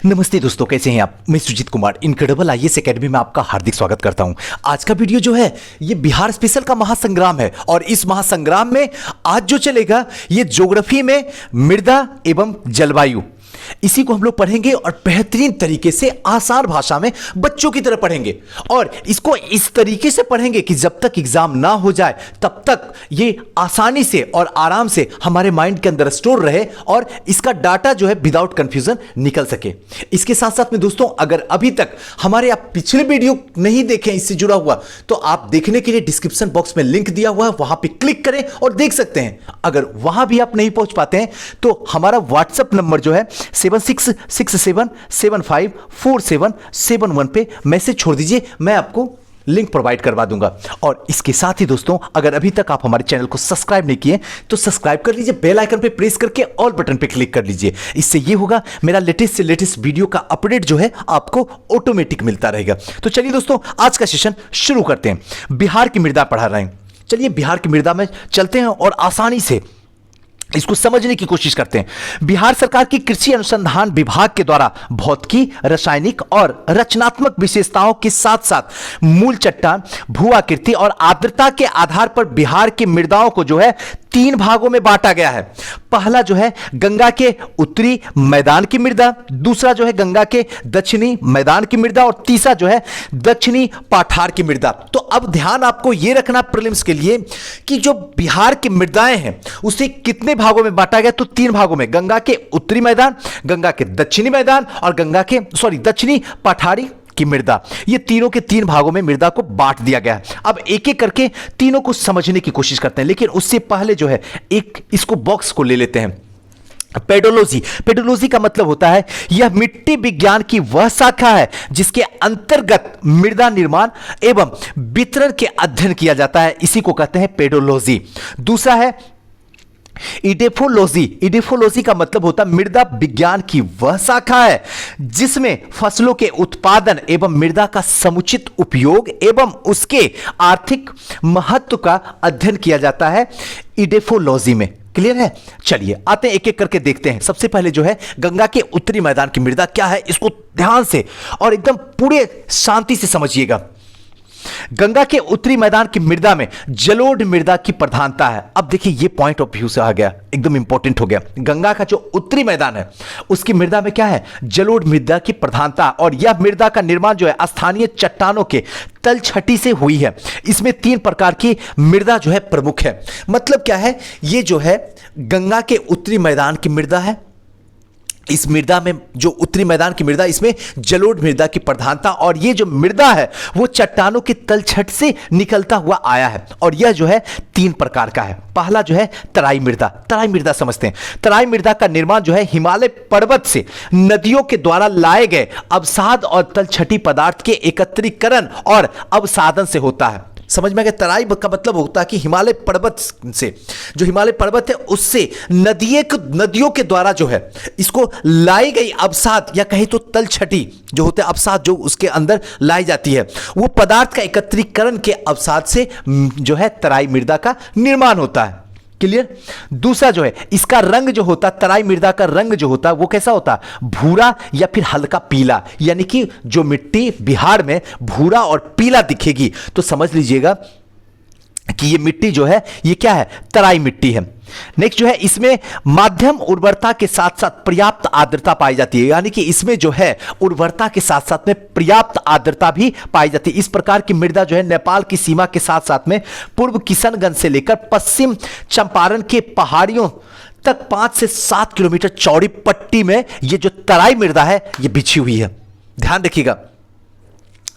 नमस्ते दोस्तों, कैसे हैं आप। मैं Sujeet Kumar incredible IAS academy में आपका हार्दिक स्वागत करता हूं। आज का वीडियो जो है ये बिहार स्पेशल का महासंग्राम है और इस महासंग्राम में आज जो चलेगा ये ज्योग्राफी में मृदा एवं जलवायु, इसी को हम लोग पढ़ेंगे और बेहतरीन तरीके से आसान भाषा में बच्चों की तरह पढ़ेंगे और इसको इस तरीके से पढ़ेंगे कि जब तक एग्जाम ना हो जाए तब तक ये आसानी से और आराम से हमारे माइंड के अंदर स्टोर रहे और इसका डाटा जो है विदाउट कंफ्यूजन निकल सके। इसके साथ साथ में दोस्तों, अगर अभी तक हमारे आप पिछले वीडियो नहीं देखे इससे जुड़ा हुआ तो आप देखने के लिए डिस्क्रिप्शन बॉक्स में लिंक दिया हुआ है, वहां पर क्लिक करें और देख सकते हैं। अगर वहां भी आप नहीं पहुंच पाते हैं तो हमारा व्हाट्सएप नंबर जो है 7667754771 पे मैसेज छोड़ दीजिए, मैं आपको लिंक प्रोवाइड करवा दूंगा। और इसके साथ ही दोस्तों, अगर अभी तक आप हमारे चैनल को सब्सक्राइब नहीं किए तो सब्सक्राइब कर लीजिए, बेल आइकन पे प्रेस करके ऑल बटन पे क्लिक कर लीजिए। इससे ये होगा मेरा लेटेस्ट से लेटेस्ट वीडियो का अपडेट जो है आपको ऑटोमेटिक मिलता रहेगा। तो चलिए दोस्तों, आज का सेशन शुरू करते हैं। बिहार की मृदा पढ़ा रहे हैं, चलिए बिहार की मृदा में चलते हैं और आसानी से इसको समझने की कोशिश करते हैं। बिहार सरकार की कृषि अनुसंधान विभाग के द्वारा भौतिकी, रासायनिक और रचनात्मक विशेषताओं के साथ साथ मूल चट्टान, भू आकृति और आर्द्रता के आधार पर बिहार की मृदाओं को जो है 3 भागों में बांटा गया है। पहला जो है गंगा के उत्तरी मैदान की मृदा, दूसरा जो है गंगा के दक्षिणी मैदान की मृदा और तीसरा जो है दक्षिणी पठार की मृदा। तो अब ध्यान आपको यह रखना प्रीलिम्स के लिए कि जो बिहार की मृदाएं हैं उसे कितने भागों में बांटा गया, तो 3 भागों में, गंगा के उत्तरी मैदान, गंगा के दक्षिणी मैदान और दक्षिणी पठारी की मृदा। ये तीनों के 3 भागों में मृदा को बांट दिया गया है। अब एक एक करके तीनों को समझने की कोशिश करते हैं, लेकिन उससे पहले जो है एक इसको बॉक्स को ले लेते हैं। पेडोलॉजी, पेडोलॉजी का मतलब होता है यह मिट्टी विज्ञान की वह शाखा है जिसके अंतर्गत मृदा निर्माण एवं वितरण के अध्ययन किया जाता है, इसी को कहते हैं पेडोलॉजी। दूसरा है इडेफोलॉजी, इडेफोलॉजी का मतलब होता है मृदा विज्ञान की वह शाखा है जिसमें फसलों के उत्पादन एवं मृदा का समुचित उपयोग एवं उसके आर्थिक महत्व का अध्ययन किया जाता है इडेफोलॉजी में। क्लियर है? चलिए आते हैं, एक एक करके देखते हैं। सबसे पहले जो है गंगा के उत्तरी मैदान की मृदा क्या है, इसको ध्यान से और एकदम पूरे शांति से समझिएगा। गंगा के उत्तरी मैदान की मृदा में जलोढ़ मृदा की प्रधानता है। अब देखिए ये पॉइंट ऑफ व्यू से आ गया, एकदम इंपॉर्टेंट हो गया। गंगा का जो उत्तरी मैदान है उसकी मृदा में क्या है, जलोढ़ मृदा की प्रधानता, और यह मृदा का निर्माण जो है स्थानीय चट्टानों के तलछटी से हुई है। इसमें 3 प्रकार की मृदा जो है प्रमुख है। मतलब क्या है, ये जो है गंगा के उत्तरी मैदान की मृदा है। इस मृदा में जो उत्तरी मैदान की मृदा, इसमें जलोढ़ मृदा की प्रधानता, और ये जो मृदा है वो चट्टानों के तलछट से निकलता हुआ आया है। और यह जो है 3 प्रकार का है। पहला जो है तराई मृदा, तराई मृदा समझते हैं। तराई मृदा का निर्माण जो है हिमालय पर्वत से नदियों के द्वारा लाए गए अवसाद और तलछटी पदार्थ के एकत्रीकरण और अवसादन से होता है। समझ में आ गया? तराई का मतलब होता है कि हिमालय पर्वत से, जो हिमालय पर्वत है उससे नदियों के द्वारा जो है इसको लाई गई अवसाद या कहीं तो तलछटी जो होते हैं अवसाद जो उसके अंदर लाई जाती है, वो पदार्थ का एकत्रीकरण के अवसाद से जो है तराई मृदा का निर्माण होता है। क्लियर? दूसरा जो है इसका रंग जो होता है, तराई मृदा का रंग जो होता है वो कैसा होता है, भूरा या फिर हल्का पीला। यानी कि जो मिट्टी बिहार में भूरा और पीला दिखेगी तो समझ लीजिएगा कि ये मिट्टी जो है ये क्या है, तराई मिट्टी है। नेक्स्ट जो है इसमें माध्यम उर्वरता के साथ साथ पर्याप्त आर्द्रता पाई जाती है। यानी कि इसमें जो है उर्वरता के साथ साथ में पर्याप्त आर्द्रता भी पाई जाती है। इस प्रकार की मृदा जो है नेपाल की सीमा के साथ साथ में पूर्व किशनगंज से लेकर पश्चिम चंपारण के पहाड़ियों तक 5 से 7 किलोमीटर चौड़ी पट्टी में ये जो तराई मृदा है ये बिछी हुई है। ध्यान रखिएगा,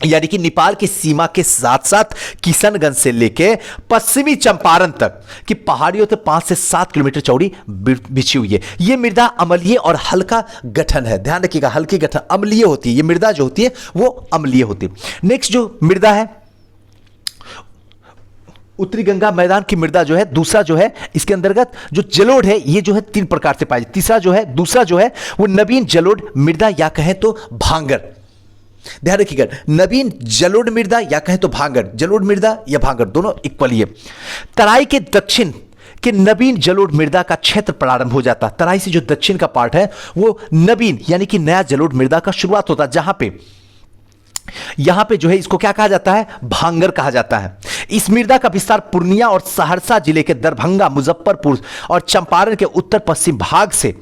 यानी कि नेपाल की सीमा के साथ साथ किशनगंज से लेके पश्चिमी चंपारण तक की पहाड़ियों तक 5 से 7 किलोमीटर चौड़ी बिछी हुई है। यह मृदा अम्लीय और हल्का गठन है। ध्यान रखिएगा, हल्की गठन, अम्लीय होती है ये मृदा जो होती है वो अम्लीय होती है। नेक्स्ट जो मृदा है उत्तरी गंगा मैदान की मृदा जो है, दूसरा जो है इसके अंतर्गत जो जलोढ़ है ये जो है 3 प्रकार से पाई जाती है। तीसरा जो है दूसरा जो है वो नवीन जलोढ़ मृदा या कहें तो भांगर। ध्यान रखिएगा, नवीन जलोढ़ मृदा या कहें तो भांगर, जलोढ़ मृदा या भांगर दोनों इक्वल ही है। तराई के दक्षिण कि नवीन जलोढ़ मृदा का क्षेत्र प्रारंभ हो जाता। तराई से जो दक्षिण का पार्ट है वो नवीन यानी कि नया जलोढ़ मृदा का शुरुआत होता, जहां पे यहां पे जो है इसको क्या कहा जाता है, भांगर कहा जाता है। इस मृदा का विस्तार पूर्णिया और सहरसा जिले के दरभंगा, मुजफ्फरपुर और चंपारण के उत्तर पश्चिम भाग से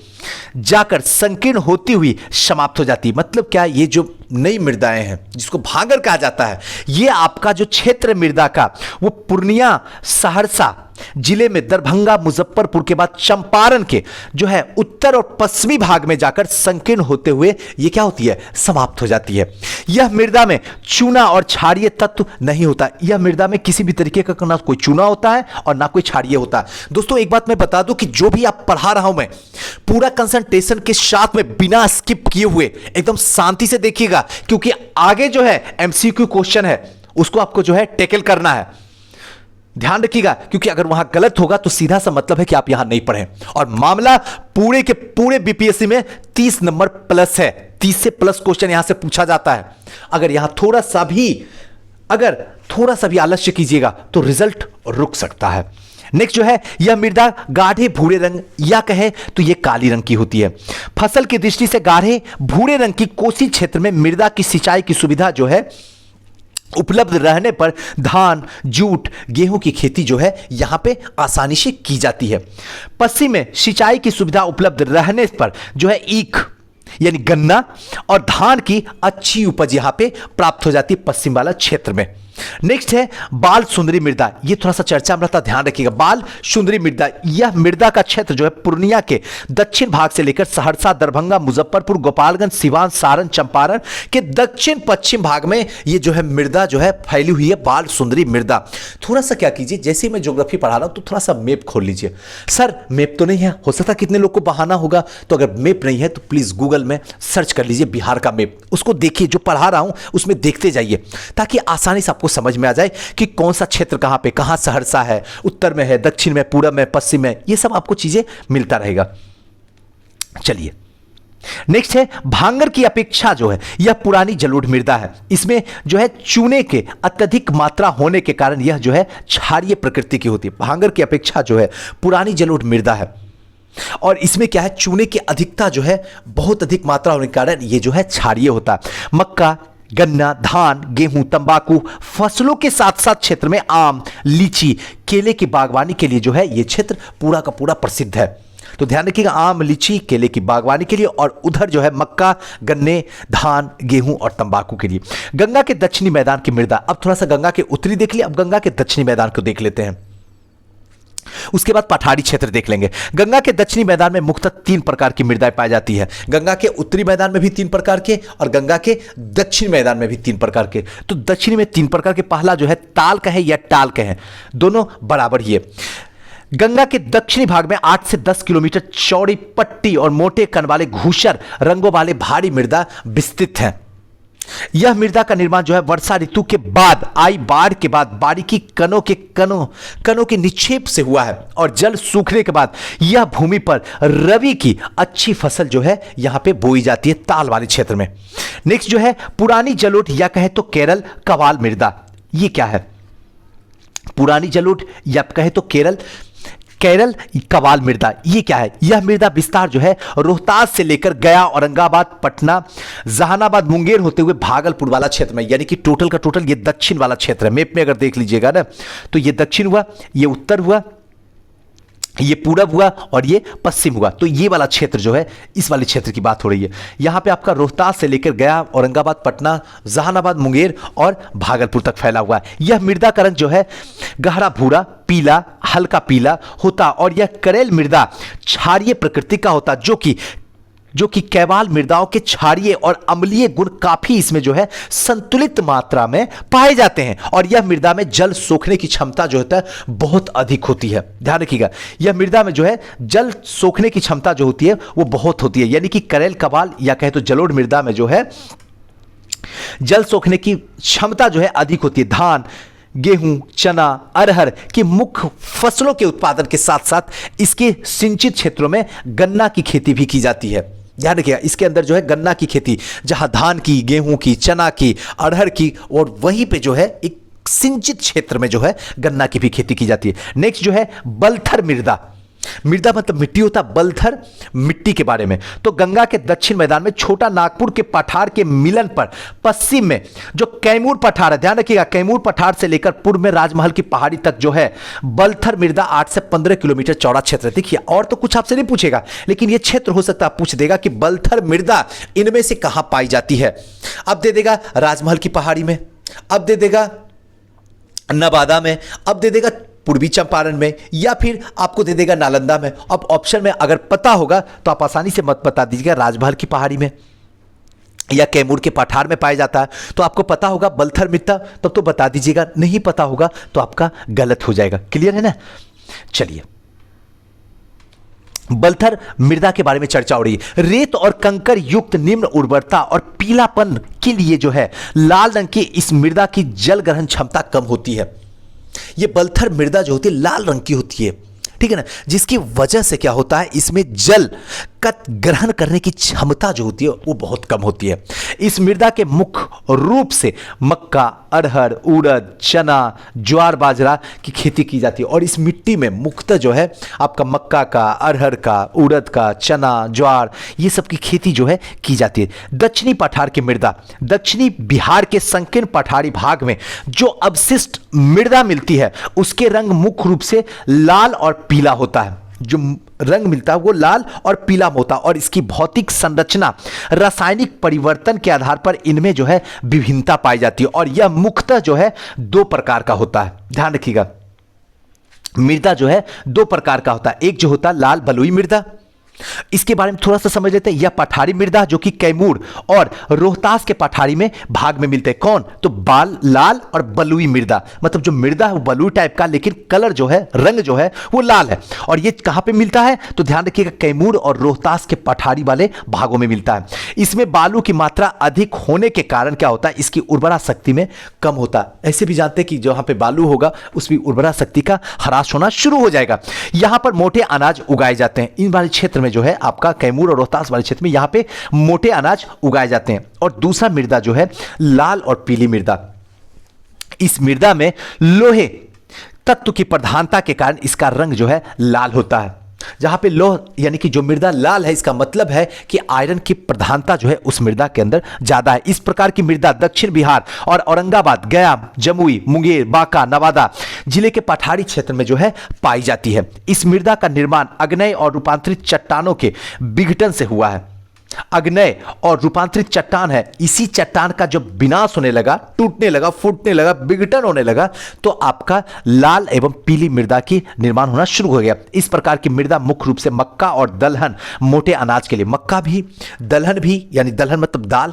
जाकर संकीर्ण होती हुई समाप्त हो जाती है। मतलब क्या, ये जो नई मृदाएं हैं जिसको भांगर कहा जाता है, ये आपका जो क्षेत्र मृदा का वो पूर्णिया, सहरसा जिले में दरभंगा, मुजफ्फरपुर के बाद चंपारण के जो है उत्तर और पश्चिमी भाग में जाकर संकीर्ण होते हुए ये क्या होती है, समाप्त हो जाती है। यह मृदा में चूना और क्षारीय तत्व नहीं होता। यह मृदा में किसी भी तरीके का ना कोई चूना होता है और ना कोई क्षारीय होता है। दोस्तों एक बात मैं बता दूं कि जो भी आप पढ़ा रहा हूं मैं पूरा कंसंट्रेशन के साथ में बिना स्किप किए हुए एकदम शांति से देखिएगा, क्योंकि आगे जो है एमसीक्यू क्वेश्चन है उसको आपको जो है टैकल करना है। ध्यान रखिएगा, क्योंकि अगर वहां गलत होगा तो सीधा सा मतलब है कि आप यहां नहीं पढ़े। और मामला पूरे के पूरे बीपीएससी में 30 नंबर प्लस है, 30 से प्लस क्वेश्चन यहां से पूछा जाता है। अगर यहां थोड़ा सा भी आलस्य कीजिएगा तो रिजल्ट रुक सकता है। नेक्स्ट जो है, यह मृदा गाढ़े भूरे रंग या कहे तो यह काली रंग की होती है। फसल की दृष्टि से गाढ़े भूरे रंग की कोसी क्षेत्र में मृदा की सिंचाई की सुविधा जो है उपलब्ध रहने पर धान, जूट, गेहूं की खेती जो है यहां पे आसानी से की जाती है। पश्चिम में सिंचाई की सुविधा उपलब्ध रहने पर जो है ईख यानी गन्ना और धान की अच्छी उपज यहां पे प्राप्त हो जाती है पश्चिम वाला क्षेत्र में। नेक्स्ट है बाल सुंदरी मृदा। ये थोड़ा सा चर्चा में रहता, ध्यान रखिएगा। बाल सुंदरी मृदा, यह मृदा का क्षेत्र जो है पूर्णिया के दक्षिण भाग से लेकर सहरसा, दरभंगा, मुजफ्फरपुर, गोपालगंज, सिवान, सारण, चंपारण के दक्षिण पश्चिम भाग में ये जो है मृदा जो है फैली हुई है, बाल सुंदरी मृदा। थोड़ा सा क्या कीजिए, जैसे मैं ज्योग्राफी पढ़ा रहा हूं तो थोड़ा सा मैप खोल लीजिए। सर मैप तो नहीं है, हो सकता कितने लोग को बहाना होगा, तो अगर मैप नहीं है तो प्लीज गूगल में सर्च कर लीजिए बिहार का मैप, उसको देखिए, जो पढ़ा रहा हूं उसमें देखते जाइए, ताकि आसानी से आपको समझ में आ जाए कि कौन सा क्षेत्र कहां पे, कहां सहरसा है, उत्तर में है, दक्षिण में, पूरब में, पश्चिम में, ये सब आपको चीजें मिलता रहेगा। चलिए नेक्स्ट है भांगर की अपेक्षा जो है यह पुरानी जलोढ़ मृदा है। इसमें जो है चूने के अत्यधिक मात्रा होने के कारण यह जो है क्षारीय प्रकृति की होती है। भांगर की अपेक्षा जो है पुरानी जलोढ़ मृदा है और इसमें क्या है, चूने की अधिकता जो है बहुत अधिक मात्रा होने के कारण यह जो है क्षारीय होता है। मक्का, गन्ना, धान, गेहूं, तंबाकू फसलों के साथ साथ क्षेत्र में आम, लीची, केले की बागवानी के लिए जो है यह क्षेत्र पूरा का पूरा प्रसिद्ध है। तो ध्यान रखिएगा, आम, लीची, केले की बागवानी के लिए, और उधर जो है मक्का, गन्ने, धान, गेहूं और तंबाकू के लिए। गंगा के दक्षिणी मैदान की मृदा। अब थोड़ा सा गंगा के उत्तरी देख लिया, अब गंगा के दक्षिणी मैदान को देख लेते हैं। उसके बाद पठारी क्षेत्र देख लेंगे। गंगा के दक्षिणी मैदान में मुख्यतः 3 प्रकार की मृदाएं पाई जाती है। गंगा के उत्तरी मैदान में भी 3 प्रकार के और गंगा के दक्षिणी मैदान में भी 3 प्रकार के। तो दक्षिणी में 3 प्रकार के, पहला जो है ताल कहे या टाल कहे, दोनों बराबर ही है। गंगा के दक्षिणी भाग में 8 से 10 किलोमीटर चौड़ी पट्टी और मोटे कण वाले घूसर रंगों वाले भारी मृदा विस्तृत है। यह मृदा का निर्माण जो है वर्षा ऋतु के बाद आई बाढ़ के बाद बारीकी कणों के निक्षेप से हुआ है और जल सूखने के बाद यह भूमि पर रबी की अच्छी फसल जो है यहां पे बोई जाती है ताल वाले क्षेत्र में। नेक्स्ट जो है पुरानी जलोढ़ या कहे तो केरल कवाल मृदा। ये क्या है, पुरानी जलोढ़ या कहे तो केरल कवाल मृदा। ये क्या है, यह मृदा विस्तार जो है रोहतास से लेकर गया, औरंगाबाद, पटना, जहानाबाद, मुंगेर होते हुए भागलपुर वाला क्षेत्र में, यानी कि टोटल का टोटल ये दक्षिण वाला क्षेत्र है। मैप में अगर देख लीजिएगा ना तो ये दक्षिण हुआ, ये उत्तर हुआ, ये पूरब हुआ और ये पश्चिम हुआ। तो ये वाला क्षेत्र जो है, इस वाले क्षेत्र की बात हो रही है। यहां पे आपका रोहतास से लेकर गया, औरंगाबाद, पटना, जहानाबाद, मुंगेर और भागलपुर तक फैला हुआ है। यह मृदा का रंग जो है गहरा भूरा, पीला, हल्का पीला होता और यह करेल मृदा क्षारीय प्रकृति का होता, जो कि कैवाल मृदाओं के क्षारीय और अम्लीय गुण काफी इसमें जो है संतुलित मात्रा में पाए जाते हैं और यह मृदा में जल सोखने की क्षमता जो होता है बहुत अधिक होती है। ध्यान रखिएगा, यह मृदा में जो है जल सोखने की क्षमता जो होती है वो बहुत होती है, यानी कि करेल कवाल या कहे तो जलोढ़ मृदा में जो है जल सोखने की क्षमता जो है अधिक होती है। धान, गेहूं, चना, अरहर की मुख्य फसलों के उत्पादन के साथ साथ इसके सिंचित क्षेत्रों में गन्ना की खेती भी की जाती है। ध्यान रखिएगा, इसके अंदर जो है गन्ना की खेती, जहां धान की, गेहूं की, चना की, अरहर की और वहीं पे जो है एक सिंचित क्षेत्र में जो है गन्ना की भी खेती की जाती है। नेक्स्ट जो है बलथर मृदा। मृदा मतलब मिट्टी होता, बलथर मिट्टी के बारे में। तो गंगा के दक्षिण मैदान में छोटा नागपुर के पठार के मिलन पर पश्चिम में जो कैमूर पठार है, ध्यान रखिएगा, कैमूर पठार से लेकर पूर्व में राजमहल की पहाड़ी तक जो है बलथर मृदा 8 से 15 किलोमीटर चौड़ा क्षेत्र है। देखिए और तो कुछ आपसे नहीं पूछेगा, लेकिन यह क्षेत्र हो सकता है पूछ देगा कि बलथर मृदा इनमें से कहां पाई जाती है। अब दे देगा राजमहल की पहाड़ी में, अब दे देगा नवादा में, अब दे देगा पूर्वी चंपारण में, या फिर आपको दे देगा नालंदा में। अब ऑप्शन में अगर पता होगा तो आप आसानी से मत बता दीजिएगा राजमहल की पहाड़ी में या कैमूर के पठार में पाया जाता है, तो आपको पता होगा बलथर मृदा, तब तो बता दीजिएगा। नहीं पता होगा तो आपका गलत हो जाएगा। क्लियर है ना? चलिए, बलथर मृदा के बारे में चर्चा हो रही है। रेत और कंकर युक्त निम्न उर्वरता और पीलापन के लिए जो है लाल रंग की इस मृदा की जल ग्रहण क्षमता कम होती है। ये बलथर मृदा जो होती है लाल रंग की होती है, ठीक है ना, जिसकी वजह से क्या होता है, इसमें जल का ग्रहण करने की क्षमता जो होती है वो बहुत कम होती है। इस मृदा के मुख्य रूप से मक्का, अरहर, उड़द, चना, ज्वार, बाजरा की खेती की जाती है। और इस मिट्टी में मुख्यतः जो है आपका मक्का का, अरहर का, उड़द का, चना, ज्वार, ये सब की खेती जो है की जाती है। दक्षिणी पठार की मृदा, दक्षिणी बिहार के संकीर्ण पठारी भाग में जो अवशिष्ट मृदा मिलती है उसके रंग मुख्य रूप से लाल और पीला होता है। जो रंग मिलता है वो लाल और पीला होता है। और इसकी भौतिक संरचना, रासायनिक परिवर्तन के आधार पर इनमें जो है विभिन्नता पाई जाती है। और यह मुख्यतः जो है 2 प्रकार का होता है। ध्यान रखिएगा, मृदा जो है 2 प्रकार का होता है। एक जो होता है लाल बलुई मृदा, इसके बारे में थोड़ा सा समझ लेते हैं। यह पठारी मृदा जो कि कैमूर और रोहतास के पठारी में भाग में मिलते हैं। कौन? तो लाल और बलुई मृदा, मतलब जो मृदा है वो बलुई टाइप का, लेकिन कलर जो है, रंग जो है वो लाल है। और ये कहां पे मिलता है? तो ध्यान रखिएगा, कैमूर और रोहतास के पठारी वाले भागों में मिलता है। इसमें बालू की मात्रा अधिक होने के कारण क्या होता है, इसकी उर्वरा शक्ति में कम होता है। ऐसे भी जानते हैं कि जहां पे बालू होगा उसमें उर्वरा शक्ति का ह्रास होना शुरू हो जाएगा। यहां पर मोटे अनाज उगाए जाते हैं। इन वाले क्षेत्र में जो है आपका कैमूर और रोहतास वाले क्षेत्र में यहां पे मोटे अनाज उगाए जाते हैं। और दूसरा मृदा जो है लाल और पीली मृदा, इस मृदा में लोहे तत्व की प्रधानता के कारण इसका रंग जो है लाल होता है। जहां पे लोह यानी कि जो मृदा लाल है, इसका मतलब है कि आयरन की प्रधानता जो है उस मृदा के अंदर ज्यादा है। इस प्रकार की मृदा दक्षिण बिहार और औरंगाबाद, गया, जमुई, मुंगेर, बांका, नवादा जिले के पठारी क्षेत्र में जो है पाई जाती है। इस मृदा का निर्माण अग्नेय और रूपांतरित चट्टानों के विघटन से हुआ है। अग्नेय और रूपांतरित चट्टान है, इसी चट्टान का जब विनाश होने लगा, टूटने लगा, फूटने लगा, विघटन होने लगा, तो आपका लाल एवं पीली मृदा की निर्माण होना शुरू हो गया। इस प्रकार की मृदा मुख्य रूप से मक्का और दलहन, मोटे अनाज के लिए, मक्का भी, दलहन भी, यानी दलहन मतलब दाल,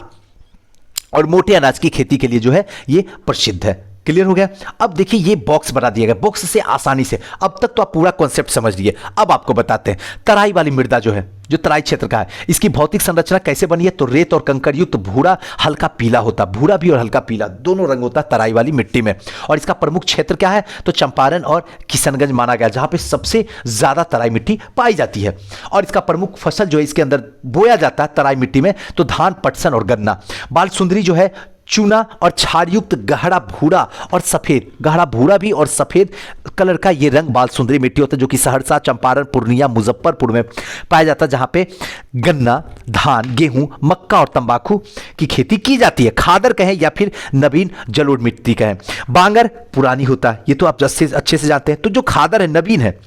और मोटे अनाज की खेती के लिए जो है ये प्रसिद्ध है। क्लियर हो गया? अब देखिए ये बॉक्स बना दिया गया, बॉक्स से आसानी से, अब तक तो आप पूरा कॉन्सेप्ट समझ लिए। अब आपको बताते हैं तराई वाली मृदा जो है, जो तराई क्षेत्र का है, इसकी भौतिक संरचना कैसे बनी है। तो रेत और कंकर युक्त भूरा हल्का पीला होता, भूरा भी और हल्का पीला दोनों रंग होता है तराई वाली मिट्टी में। और इसका प्रमुख क्षेत्र क्या है? तो चंपारण और किशनगंज माना गया, जहां पे सबसे ज्यादा तराई मिट्टी पाई जाती है। और इसका प्रमुख फसल जो है इसके अंदर बोया जाता है तराई मिट्टी में, तो धान, पटसन और गन्ना। बाल सुंदरी जो है चूना और क्षारयुक्त गहरा भूरा और सफेद, गहरा भूरा भी और सफेद कलर का ये रंग बाल सुंदरी मिट्टी होता है, जो कि सहरसा, चंपारण, पूर्णिया, मुजफ्फरपुर में पाया जाता है, जहां पे गन्ना, धान, गेहूं, मक्का और तंबाकू की खेती की जाती है। खादर कहें या फिर नवीन जलोढ़ मिट्टी कहें। बांगर पुरानी होता है, ये तो आप अच्छे से जानते हैं। तो जो खादर है नवीन है।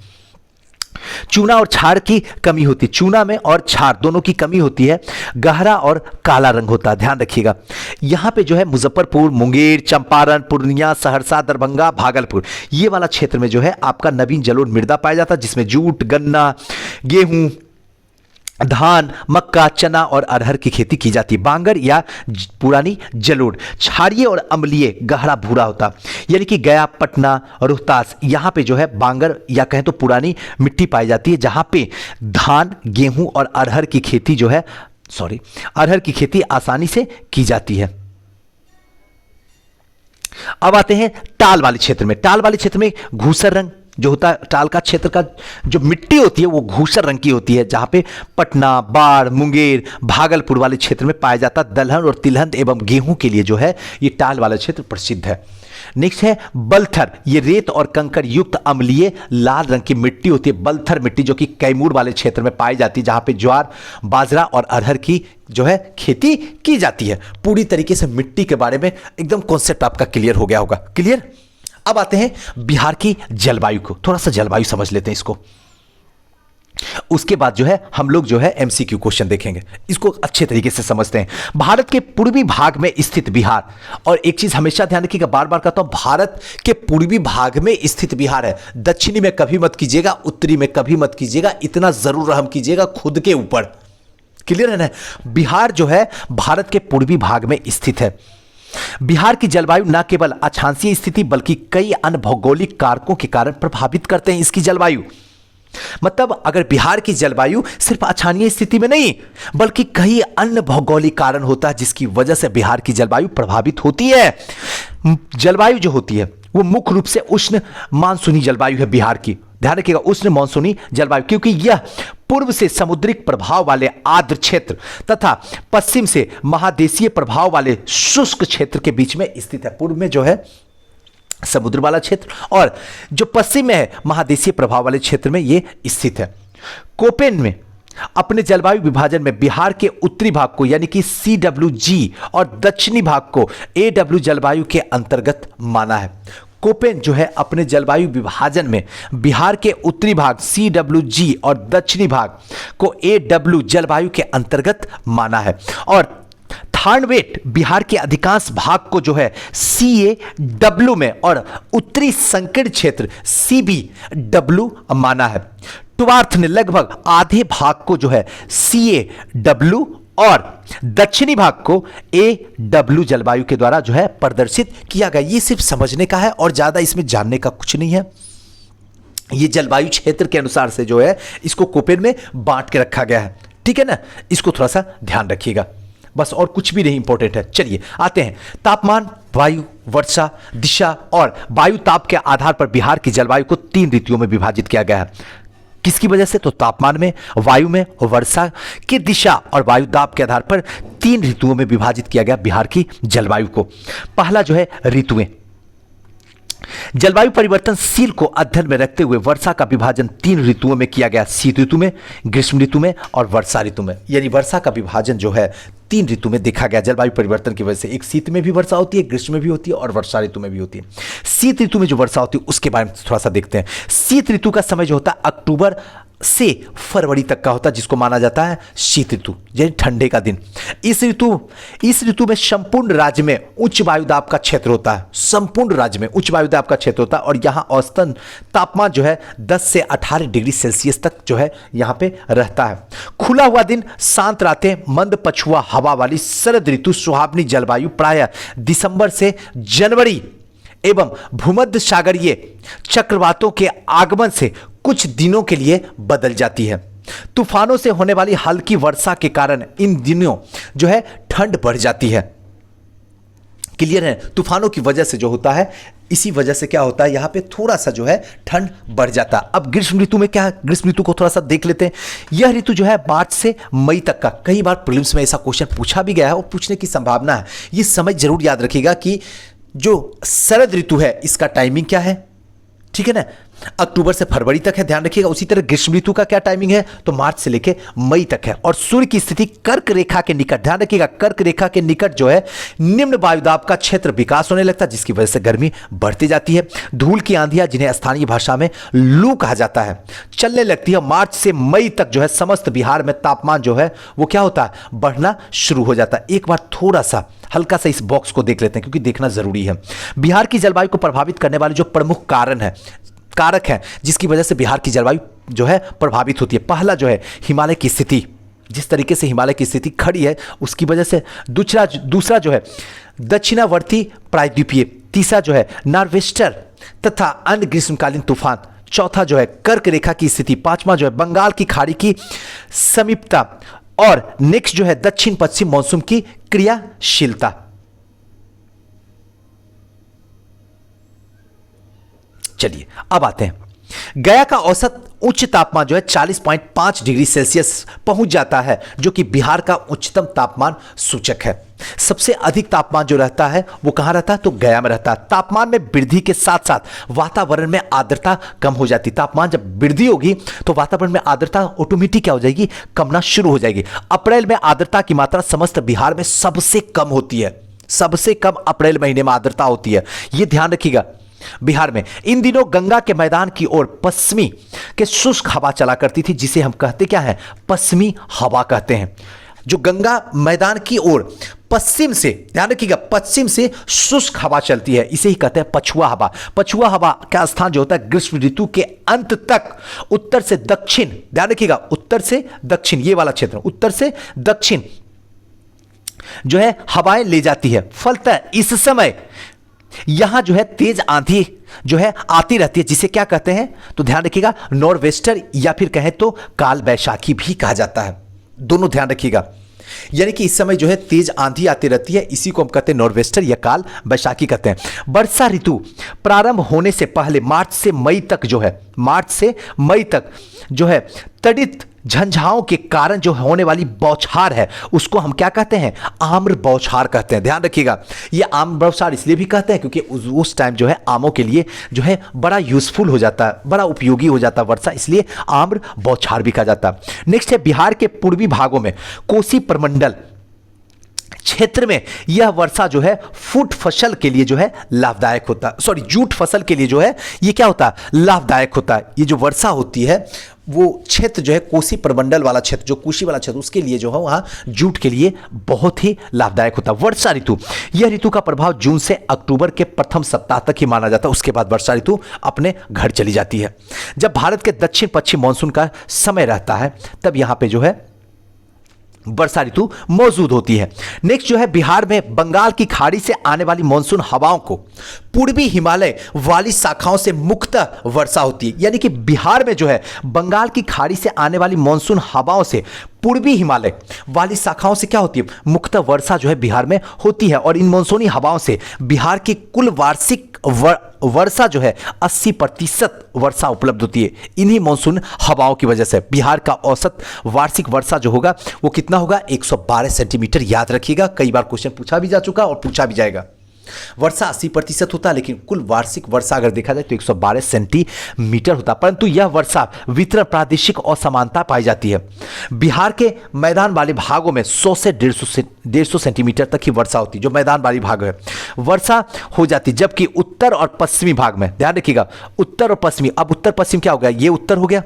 चूना और क्षार की कमी होती है, चूना में और क्षार दोनों की कमी होती है। गहरा और काला रंग होता है, ध्यान रखिएगा। यहां पे जो है मुजफ्फरपुर, मुंगेर, चंपारण, पूर्णिया, सहरसा, दरभंगा, भागलपुर, ये वाला क्षेत्र में जो है आपका नवीन जलोढ़ मृदा पाया जाता है, जिसमें जूट, गन्ना, गेहूं, धान, मक्का, चना और अरहर की खेती की जाती है। बांगर या पुरानी जलोढ़ क्षारीय और अम्लीय गहरा भूरा होता, यानी कि गया, पटना, रोहतास, यहां पे जो है बांगर या कहें तो पुरानी मिट्टी पाई जाती है, जहां पे धान, गेहूं और अरहर की खेती जो है अरहर की खेती आसानी से की जाती है। अब आते हैं टाल वाले क्षेत्र में। टाल वाले क्षेत्र में घूसर रंग जो होता है टाल का क्षेत्र का जो मिट्टी होती है वो धूसर रंग की होती है, जहां पे पटना, बाढ़, मुंगेर, भागलपुर वाले क्षेत्र में पाया जाता दलहन और तिलहन एवं गेहूं के लिए जो है ये टाल वाला क्षेत्र प्रसिद्ध है। नेक्स्ट है बलथर, ये रेत और कंकड़ युक्त अम्लीय लाल रंग की मिट्टी होती है, बलथर मिट्टी, जो कि कैमूर वाले क्षेत्र में पाई जाती है, जहां पे ज्वार, बाजरा और अरहर की जो है खेती की जाती है। पूरी तरीके से मिट्टी के बारे में एकदम कॉन्सेप्ट आपका क्लियर हो गया होगा। क्लियर? अब आते हैं बिहार की जलवायु को, थोड़ा सा जलवायु समझ लेते हैं इसको, उसके बाद जो है हम लोग जो है एमसीक्यू क्वेश्चन देखेंगे, इसको अच्छे तरीके से समझते हैं। भारत के पूर्वी भाग में स्थित बिहार, और एक चीज हमेशा ध्यान रखिएगा, बार बार कहता हूं, भारत के पूर्वी भाग में स्थित बिहार है, दक्षिणी में कभी मत कीजिएगा, उत्तरी में कभी मत कीजिएगा, इतना जरूर रहम कीजिएगा खुद के ऊपर। क्लियर है ना? बिहार जो है भारत के पूर्वी भाग में स्थित है। बिहार की जलवायु न केवल अक्षांशीय स्थिति बल्कि कई अन्य भौगोलिक कारकों के कारण प्रभावित करते हैं इसकी जलवायु। मतलब अगर बिहार की जलवायु सिर्फ अक्षांशीय स्थिति में नहीं बल्कि कई अन्य भौगोलिक कारण होता है जिसकी वजह से बिहार की जलवायु प्रभावित होती है। जलवायु जो होती है वो मुख्य रूप से उष्ण मानसूनी जलवायु है बिहार की, ध्यान रखिएगा, उष्ण मानसूनी जलवायु, क्योंकि यह पूर्व से समुद्रिक प्रभाव वाले आर्द्र क्षेत्र तथा पश्चिम से महादेशीय प्रभाव वाले शुष्क क्षेत्र के बीच में स्थित है। पूर्व में जो है समुद्र वाला क्षेत्र और जो पश्चिम में है महादेशीय प्रभाव वाले क्षेत्र में ये स्थित है। कोपेन में अपने जलवायु विभाजन में बिहार के उत्तरी भाग को यानी कि CWG और दक्षिणी भाग को AW जलवायु के अंतर्गत माना है। कोपेन जो है अपने जलवायु विभाजन में बिहार के उत्तरी भाग CWG और दक्षिणी भाग को AW जलवायु के अंतर्गत माना है, और थानवेट बिहार के अधिकांश भाग को जो है CAW में और उत्तरी संकीर्ण क्षेत्र CBW माना है। टुवार्थ ने लगभग आधे भाग को जो है CAW और दक्षिणी भाग को AW जलवायु के द्वारा जो है प्रदर्शित किया गया। ये सिर्फ समझने का है और ज्यादा इसमें जानने का कुछ नहीं है। ये जलवायु क्षेत्र के अनुसार से जो है इसको कोपेन में बांट के रखा गया है, ठीक है ना, इसको थोड़ा सा ध्यान रखिएगा, बस और कुछ भी नहीं इंपॉर्टेंट है। चलिए आते हैं तापमान, वायु, वर्षा, दिशा और वायु ताप के आधार पर बिहार की जलवायु को 3 ऋतुओं में विभाजित किया गया है। किसकी वजह से? तो तापमान में, वायु में और वर्षा की दिशा और वायु दाब के आधार पर 3 ऋतुओं में विभाजित किया गया बिहार की जलवायु को। पहला जो है ऋतुएं, जलवायु परिवर्तनशील को अध्ययन में रखते हुए वर्षा का विभाजन 3 ऋतुओं में किया गया, शीत ऋतु में, ग्रीष्म ऋतु में और वर्षा ऋतु में। यानी वर्षा का विभाजन जो है 3 ऋतु में देखा गया जलवायु परिवर्तन की वजह से। एक शीत में भी वर्षा होती है, ग्रीष्म में भी होती है और वर्षा ऋतु में भी होती है। शीत ऋतु में जो वर्षा होती है उसके बारे में थोड़ा सा देखते हैं। शीत ऋतु का समय जो होता है अक्टूबर से फरवरी तक का होता है, जिसको माना जाता है शीत ऋतु, यानी ठंडे का दिन। इस ऋतु में संपूर्ण राज्य में उच्च वायुदाब का क्षेत्र होता है, संपूर्ण राज्य में उच्च वायुदाब का क्षेत्र होता है, और यहां औसतन तापमान जो है 10 से 18 डिग्री सेल्सियस तक जो है यहां पे रहता है। खुला हुआ दिन, शांत रातें, मंद पछुआ हवा वाली शरद ऋतु सुहावनी जलवायु प्रायः दिसंबर से जनवरी एवं भूमध्य सागरीय चक्रवातों के आगमन से कुछ दिनों के लिए बदल जाती है। तूफानों से होने वाली हल्की वर्षा के कारण इन दिनों जो है ठंड बढ़ जाती है। क्लियर है? तूफानों की वजह से जो होता है, इसी वजह से क्या होता है यहां पे थोड़ा सा जो है ठंड बढ़ जाता है। अब ग्रीष्म ऋतु में क्या है, ग्रीष्म ऋतु को थोड़ा सा देख लेते हैं। यह ऋतु जो है मार्च से मई तक का, कई बार प्रीलिम्स में ऐसा क्वेश्चन पूछा भी गया है और पूछने की संभावना है। ये समय जरूर याद रखिएगा कि जो शरद ऋतु है इसका टाइमिंग क्या है, ठीक है ना, अक्टूबर से फरवरी तक है, ध्यान रखिएगा। उसी तरह ग्रीष्म ऋतु का क्या टाइमिंग है, तो मार्च से लेकर मई तक है। और सूर्य की स्थिति कर्क रेखा के निकट, ध्यान रखिएगा, कर्क रेखा के निकट जो है निम्न वायुदाब का क्षेत्र विकास होने लगता है, जिसकी वजह से गर्मी बढ़ती जाती है। धूल की आंधियां, जिन्हें स्थानीय भाषा में लू कहा जाता है, चलने लगती है। मार्च से मई तक जो है समस्त बिहार में तापमान जो है वो क्या होता है, बढ़ना शुरू हो जाता है। एक बार थोड़ा सा हल्का सा इस बॉक्स को देख लेते हैं क्योंकि देखना जरूरी है। बिहार की जलवायु को प्रभावित करने वाले जो प्रमुख कारक है जिसकी वजह से बिहार की जलवायु जो है प्रभावित होती है। पहला जो है हिमालय की स्थिति, जिस तरीके से हिमालय की स्थिति खड़ी है उसकी वजह से। दूसरा जो है दक्षिणावर्ती प्रायद्वीपीय। तीसरा जो है नॉर्वेस्टर तथा अन्य ग्रीष्मकालीन तूफान। चौथा जो है कर्क रेखा की स्थिति। पांचवा जो है बंगाल की खाड़ी की समीपता। और नेक्स्ट जो है दक्षिण पश्चिम मॉनसून की क्रियाशीलता। चलिए अब आते हैं गया का औसत उच्च तापमान जो है 40.5 डिग्री सेल्सियस पहुंच जाता है, जो कि बिहार का उच्चतम तापमान सूचक है। सबसे अधिक तापमान जो रहता है वो कहां रहता है, तो गया में रहता है। तापमान में वृद्धि के साथ साथ वातावरण में आर्द्रता कम हो जाती है। तापमान जब वृद्धि होगी तो वातावरण में आर्द्रता ऑटोमेटिक क्या हो जाएगी, कमना शुरू हो जाएगी। अप्रैल में आर्द्रता की मात्रा समस्त बिहार में सबसे कम होती है, सबसे कम अप्रैल महीने में आर्द्रता होती है, यह ध्यान रखिएगा। बिहार में इन दिनों गंगा के मैदान की ओर पश्चिमी के शुष्क हवा चला करती थी, जिसे हम कहते क्या है, पश्चिमी हवा कहते हैं। जो गंगा मैदान की ओर पश्चिम से, ध्यान रखिएगा, पश्चिम से शुष्क हवा चलती है, इसे ही कहते हैं पछुआ हवा। पछुआ हवा का स्थान जो होता है ग्रीष्म ऋतु के अंत तक उत्तर से दक्षिण, ध्यान रखिएगा, उत्तर से दक्षिण, ये वाला क्षेत्र उत्तर से दक्षिण जो है हवाएं ले जाती है। फलतः इस समय यहां जो है तेज आंधी जो है आती रहती है, जिसे क्या कहते हैं, तो ध्यान रखिएगा नॉर्वेस्टर, या फिर कहें तो काल बैशाखी भी कहा जाता है। दोनों ध्यान रखिएगा, यानी कि इस समय जो है तेज आंधी आती रहती है, इसी को हम कहते हैं नॉर्वेस्टर या काल बैशाखी कहते हैं। वर्षा ऋतु प्रारंभ होने से पहले मार्च से मई तक जो है तड़ित झंझाओं के कारण जो होने वाली बौछार है उसको हम क्या कहते हैं, आम्र बौछार कहते हैं। ध्यान रखिएगा, ये आम्र बौछार इसलिए भी कहते हैं क्योंकि उस टाइम जो है आमों के लिए जो है बड़ा यूजफुल हो जाता है, बड़ा उपयोगी हो जाता है वर्षा, इसलिए आम्र बौछार भी कहा जाता है। नेक्स्ट है बिहार के पूर्वी भागों में कोसी प्रमंडल क्षेत्र में यह वर्षा जो है फूट फसल के लिए जो है लाभदायक होता है, जूट फसल के लिए जो है ये क्या होता है, लाभदायक होता है। ये जो वर्षा होती है वो क्षेत्र जो है कोसी प्रमंडल वाला क्षेत्र, जो कोसी वाला क्षेत्र, उसके लिए जो है वहां जूट के लिए बहुत ही लाभदायक होता है। वर्षा ऋतु, यह ऋतु का प्रभाव जून से अक्टूबर के प्रथम सप्ताह तक ही माना जाता है, उसके बाद वर्षा ऋतु अपने घर चली जाती है। जब भारत के दक्षिण पश्चिम मानसून का समय रहता है तब यहां पे जो है वर्षा ऋतु मौजूद होती है। नेक्स्ट जो है बिहार में बंगाल की खाड़ी से आने वाली मानसून हवाओं को पूर्वी हिमालय वाली शाखाओं से मुक्तः वर्षा होती है, यानी कि बिहार में जो है बंगाल की खाड़ी से आने वाली मानसून हवाओं से पूर्वी हिमालय वाली शाखाओं से क्या होती है, मुक्तः वर्षा जो है बिहार में होती है। और इन मानसूनी हवाओं से बिहार की कुल वार्षिक वर्षा जो है 80% वर्षा उपलब्ध होती है। इन्हीं मानसून हवाओं की वजह से बिहार का औसत वार्षिक वर्षा जो होगा वो कितना होगा, 112 सेंटीमीटर। याद रखिएगा, कई बार क्वेश्चन पूछा भी जा चुका और पूछा भी जाएगा। वर्षा 80% होता है, लेकिन कुल वार्षिक वर्षा अगर देखा जाए तो 112 सेंटीमीटर होता है। परंतु यह वर्षा वितरण प्रादेशिक असमानता पाई जाती है। बिहार के मैदान वाले भागों में 100 से 150 सेंटीमीटर तक ही वर्षा होती है, जो मैदान वाली भाग है वर्षा हो जाती, जबकि उत्तर और पश्चिमी भाग में, ध्यान रखिएगा, उत्तर और पश्चिमी, अब उत्तर पश्चिम क्या हो गया, ये उत्तर हो गया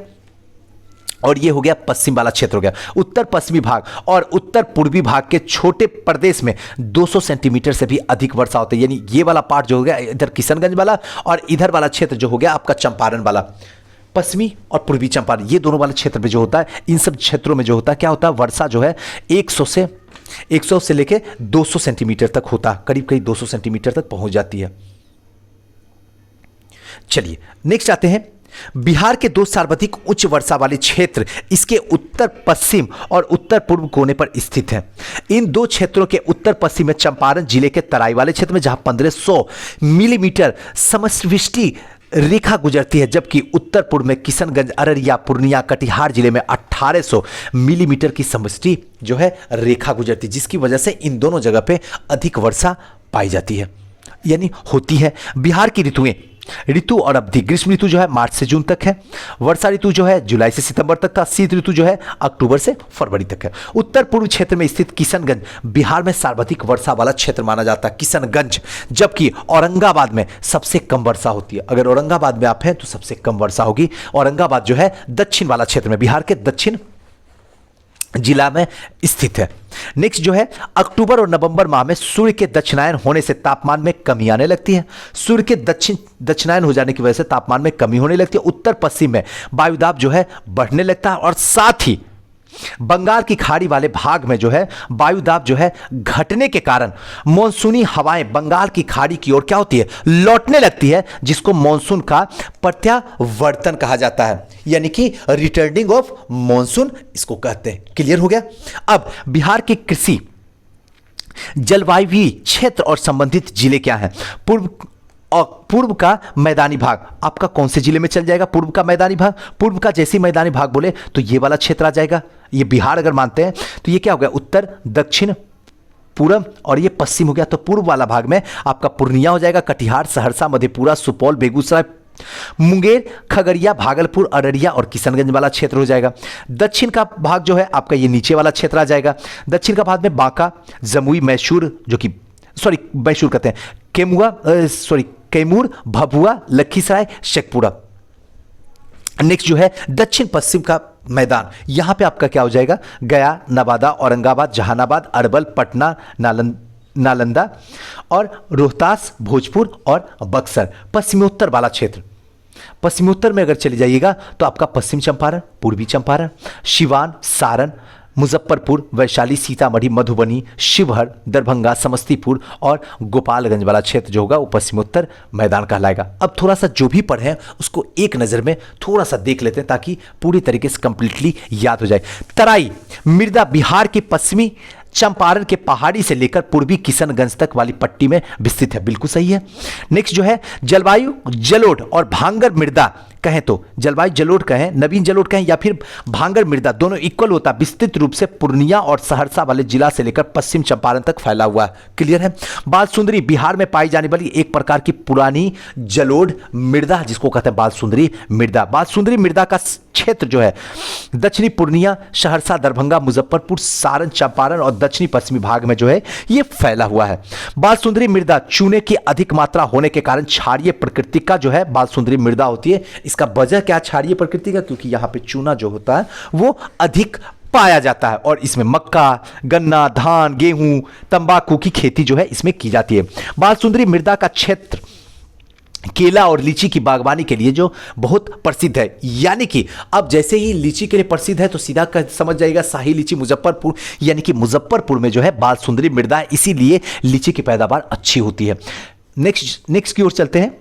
और ये हो गया पश्चिम वाला क्षेत्र हो गया। उत्तर पश्चिमी भाग और उत्तर पूर्वी भाग के छोटे प्रदेश में 200 सेंटीमीटर से भी अधिक वर्षा होती है, यानी ये वाला पार्ट जो हो गया इधर किशनगंज वाला, और इधर वाला क्षेत्र जो हो गया आपका चंपारण वाला, पश्चिमी और पूर्वी चंपारण, ये दोनों वाले क्षेत्र में जो होता है, इन सब क्षेत्रों में जो होता है क्या होता है, वर्षा जो है 100 से लेके 200 सेंटीमीटर तक होता है, करीब करीब 200 सेंटीमीटर तक पहुंच जाती है। चलिए नेक्स्ट आते हैं। बिहार के दो सर्वाधिक उच्च वर्षा वाले क्षेत्र इसके उत्तर पश्चिम और उत्तर पूर्व कोने पर स्थित हैं। इन दो क्षेत्रों के उत्तर पश्चिम में चंपारण जिले के तराई वाले क्षेत्र में जहां 1500 मिलीमीटर समष्टि रेखा गुजरती है, जबकि उत्तर पूर्व में किशनगंज, अररिया, पूर्णिया, कटिहार जिले में 1800 मिलीमीटर की समष्टि जो है रेखा गुजरती है, जिसकी वजह से इन दोनों जगह पे अधिक वर्षा पाई जाती है, यानी होती है। बिहार की ऋतु और अवधि, ग्रीष्म ऋतु जो है मार्च से जून तक है, वर्षा ऋतु जो है जुलाई से सितंबर तक का, शीत ऋतु जो है अक्टूबर से फरवरी तक है। उत्तर पूर्व क्षेत्र में स्थित किशनगंज बिहार में सर्वाधिक वर्षा वाला क्षेत्र माना जाता है, किशनगंज, जबकि औरंगाबाद में सबसे कम वर्षा होती है। अगर औरंगाबाद में आप हैं तो सबसे कम वर्षा होगी। औरंगाबाद जो है दक्षिण वाला क्षेत्र में, बिहार के दक्षिण जिला में स्थित है। नेक्स्ट जो है अक्टूबर और नवंबर माह में सूर्य के दक्षिणायन होने से तापमान में कमी आने लगती है। सूर्य के दक्षिणायन हो जाने की वजह से तापमान में कमी होने लगती है। उत्तर पश्चिम में वायुदाब जो है बढ़ने लगता है और साथ ही बंगाल की खाड़ी वाले भाग में जो है वायुदाब जो है घटने के कारण मॉनसूनी हवाएं बंगाल की खाड़ी की ओर क्या होती है, लौटने लगती है, जिसको मॉनसून का प्रत्यावर्तन कहा जाता है, यानी कि रिटर्निंग ऑफ मॉनसून इसको कहते हैं। क्लियर हो गया। अब बिहार की कृषि जलवायु क्षेत्र और संबंधित जिले क्या हैं? और पूर्व का मैदानी भाग आपका कौन से जिले में चल जाएगा? पूर्व का मैदानी भाग। पूर्व का जैसे ही मैदानी भाग बोले तो ये वाला क्षेत्र आ जाएगा। ये बिहार अगर मानते हैं तो ये क्या हो गया? उत्तर, दक्षिण, पूर्व और ये पश्चिम हो गया। तो पूर्व वाला भाग में आपका पूर्णिया हो जाएगा, कटिहार, सहरसा, मधेपुरा, सुपौल, बेगूसराय, मुंगेर, खगड़िया, भागलपुर, अररिया और किशनगंज वाला क्षेत्र हो जाएगा। दक्षिण का भाग जो है आपका ये नीचे वाला क्षेत्र आ जाएगा। दक्षिण का भाग में बांका, जमुई, मैसूर, जो कि मैसूर कहते हैं, कैमूर, भभुआ, लखीसराय, शेखपुरा। नेक्स्ट जो है दक्षिण पश्चिम का मैदान, यहां पे आपका क्या हो जाएगा? गया, नवादा, औरंगाबाद, जहानाबाद, अरवल, पटना, नालंदा और रोहतास, भोजपुर और बक्सर। पश्चिमोत्तर वाला क्षेत्र, पश्चिमोत्तर में अगर चले जाइएगा तो आपका पश्चिम चंपारण, पूर्वी चंपारण, सिवान, सारण, मुजफ्फरपुर, वैशाली, सीतामढ़ी, मधुबनी, शिवहर, दरभंगा, समस्तीपुर और गोपालगंज वाला क्षेत्र जो होगा वो पश्चिमोत्तर मैदान कहलाएगा। अब थोड़ा सा जो भी पढ़े उसको एक नज़र में थोड़ा सा देख लेते हैं ताकि पूरी तरीके से कंप्लीटली याद हो जाए। तराई मृदा बिहार के पश्चिमी चंपारण के पहाड़ी से लेकर पूर्वी किशनगंज तक वाली पट्टी में विस्तृत है। बिल्कुल सही है। नेक्स्ट जो है जलवायु जलोढ़ और भांगर मृदा कहें तो जलवायु जलोढ़ कहें, नवीन जलोढ़ कहें या फिर भांगर मृदा, दोनों इक्वल होता है। विस्तृत रूप से पूर्णिया और सहरसा वाले जिला से लेकर पश्चिम चंपारण तक फैला हुआ है। क्लियर है। बालसुंदरी बिहार में पाई जाने वाली एक प्रकार की पुरानी जलोढ़ मृदा जिसको कहते हैं बालसुंदरी मृदा। बालसुंदरी मृदा का क्षेत्र जो है दक्षिणी पूर्णिया, सहरसा, दरभंगा, मुजफ्फरपुर, सारण, चंपारण और दक्षिणी पश्चिमी भाग में जो है ये फैला हुआ है। बालसुंदरी मृदा चूने की अधिक मात्रा होने के कारण क्षारीय प्रकृति का जो है बालसुंदरी मृदा होती है। इसका वजह क्या क्षारीय प्रकृति का? क्योंकि यहां पे चूना जो होता है वो अधिक पाया जाता है और इसमें मक्का, गन्ना, धान, गेहूं, तंबाकू की खेती जो है इसमें की जाती है। बालसुंदरी मृदा का क्षेत्र केला और लीची की बागवानी के लिए जो बहुत प्रसिद्ध है। यानी कि अब जैसे ही लीची के लिए प्रसिद्ध है तो सीधा समझ जाएगा शाही लीची मुजफ्फरपुर, यानी कि मुजफ्फरपुर में जो है बालसुंदरी मृदा है, इसीलिए लीची की पैदावार अच्छी होती है। नेक्स्ट की ओर चलते हैं।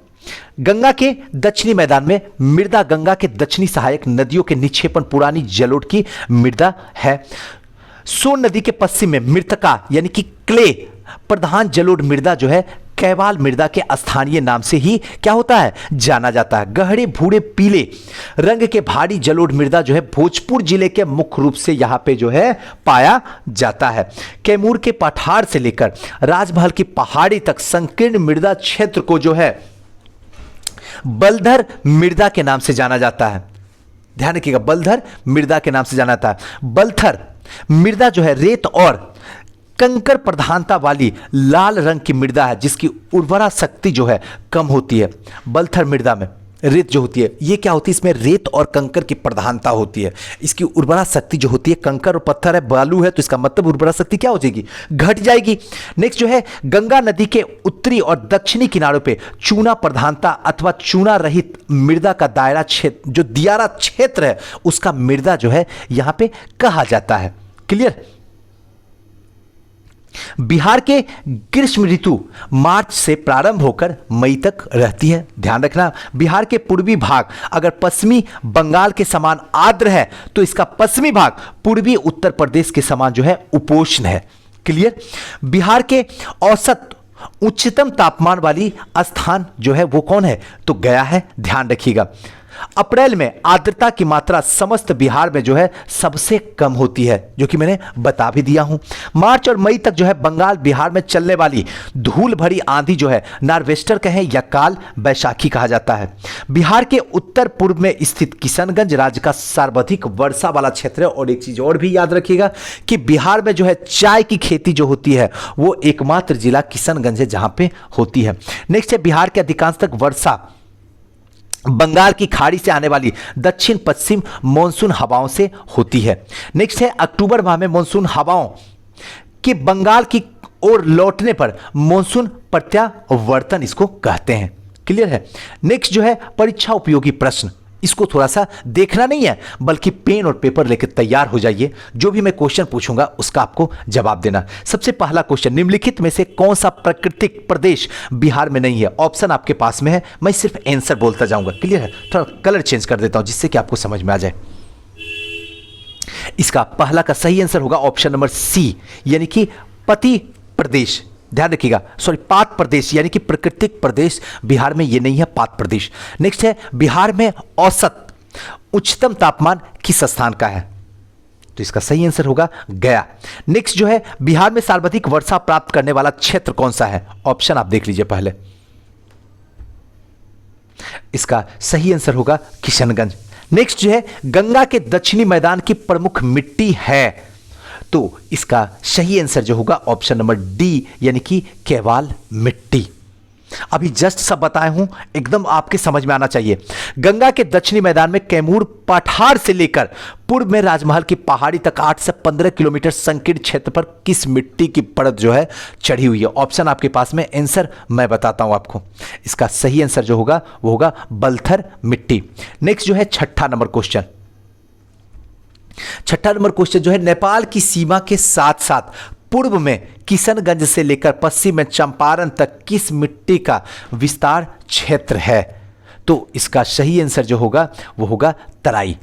गंगा के दक्षिणी मैदान में मृदा गंगा के दक्षिणी सहायक नदियों के निक्षेपण पुरानी जलोढ़ की मृदा है। सोन नदी के पश्चिम में मृतका यानी कि क्ले प्रधान जलोढ़ मृदा जो है कैवाल मृदा के स्थानीय नाम से ही क्या होता है? जाना जाता है। गहरे भूरे पीले रंग के भारी जलोढ़ मृदा जो है भोजपुर जिले के मुख्य रूप से यहां पे जो है पाया जाता है। कैमूर के पठार से लेकर राजमहल की पहाड़ी तक संकीर्ण मृदा क्षेत्र को जो है बलधर मृदा के नाम से जाना जाता है। ध्यान रखिएगा, बलधर मृदा के नाम से जाना जाता है। बलथर मृदा जो है रेत और कंकर प्रधानता वाली लाल रंग की मृदा है जिसकी उर्वरा शक्ति जो है कम होती है। बलथर मृदा में रेत जो होती है ये क्या होती है? इसमें रेत और कंकर की प्रधानता होती है। इसकी उर्वरा शक्ति जो होती है, कंकर और पत्थर है, बालू है, तो इसका मतलब उर्वरा शक्ति क्या हो जाएगी? घट जाएगी। नेक्स्ट जो है गंगा नदी के उत्तरी और दक्षिणी किनारों पे चूना प्रधानता अथवा चूना रहित मृदा का दायरा क्षेत्र जो दियारा क्षेत्र है उसका मृदा जो है यहां पे कहा जाता है। क्लियर। बिहार के ग्रीष्म ऋतु मार्च से प्रारंभ होकर मई तक रहती है। ध्यान रखना, बिहार के पूर्वी भाग अगर पश्चिमी बंगाल के समान आर्द्र है तो इसका पश्चिमी भाग पूर्वी उत्तर प्रदेश के समान जो है उपोष्ण है। क्लियर। बिहार के औसत उच्चतम तापमान वाली स्थान जो है वो कौन है? तो गया है। ध्यान रखिएगा। अप्रैल में आर्द्रता की मात्रा समस्त बिहार में जो है सबसे कम होती है, जो कि मैंने बता भी दिया हूं। मार्च और मई तक जो है बंगाल बिहार में चलने वाली धूल भरी आंधी जो है नार्वेस्टर कहें या काल बैशाखी कहा जाता है। बिहार के उत्तर पूर्व में स्थित किशनगंज राज्य का सर्वाधिक वर्षा वाला क्षेत्र है। और एक चीज और भी याद रखिएगा कि बिहार में जो है चाय की खेती जो होती है वो एकमात्र जिला किशनगंज है जहां पे होती है। नेक्स्ट है बिहार के अधिकांश तक वर्षा बंगाल की खाड़ी से आने वाली दक्षिण पश्चिम मॉनसून हवाओं से होती है। नेक्स्ट है अक्टूबर माह में मॉनसून हवाओं के बंगाल की ओर लौटने पर मॉनसून प्रत्यावर्तन इसको कहते हैं। क्लियर है। नेक्स्ट जो है परीक्षा उपयोगी प्रश्न, इसको थोड़ा सा देखना नहीं है बल्कि पेन और पेपर लेकर तैयार हो जाइए। जो भी मैं क्वेश्चन पूछूंगा उसका आपको जवाब देना। सबसे पहला क्वेश्चन, निम्नलिखित में से कौन सा प्राकृतिक प्रदेश बिहार में नहीं है? ऑप्शन आपके पास में है, मैं सिर्फ आंसर बोलता जाऊंगा। क्लियर है। थोड़ा कलर चेंज कर देता हूं जिससे कि आपको समझ में आ जाए। इसका पहला का सही आंसर होगा ऑप्शन नंबर सी, यानी कि पति प्रदेश। ध्यान रखिएगा, सॉरी पात प्रदेश यानी कि प्राकृतिक प्रदेश बिहार में ये नहीं है पात प्रदेश। नेक्स्ट है बिहार में औसत उच्चतम तापमान किस स्थान का है? तो इसका सही आंसर होगा गया। नेक्स्ट जो है बिहार में सर्वाधिक वर्षा प्राप्त करने वाला क्षेत्र कौन सा है? ऑप्शन आप देख लीजिए पहले। इसका सही आंसर होगा किशनगंज। नेक्स्ट जो है गंगा के दक्षिणी मैदान की प्रमुख मिट्टी है, तो इसका सही आंसर जो होगा ऑप्शन नंबर डी यानी कि केवाल मिट्टी। अभी जस्ट सब बताए हूं, एकदम आपके समझ में आना चाहिए। गंगा के दक्षिणी मैदान में कैमूर पठार से लेकर पूर्व में राजमहल की पहाड़ी तक 8 से 15 किलोमीटर संकीर्ण क्षेत्र पर किस मिट्टी की परत जो है चढ़ी हुई है? ऑप्शन आपके पास में, आंसर मैं बताता हूं आपको। इसका सही आंसर जो होगा वो होगा बलथर मिट्टी। नेक्स्ट जो है छठा नंबर क्वेश्चन। छठा नंबर क्वेश्चन जो है नेपाल की सीमा के साथ साथ पूर्व में किशनगंज से लेकर पश्चिम में चंपारण तक किस मिट्टी का विस्तार क्षेत्र है? तो इसका सही आंसर जो होगा वो होगा तराई।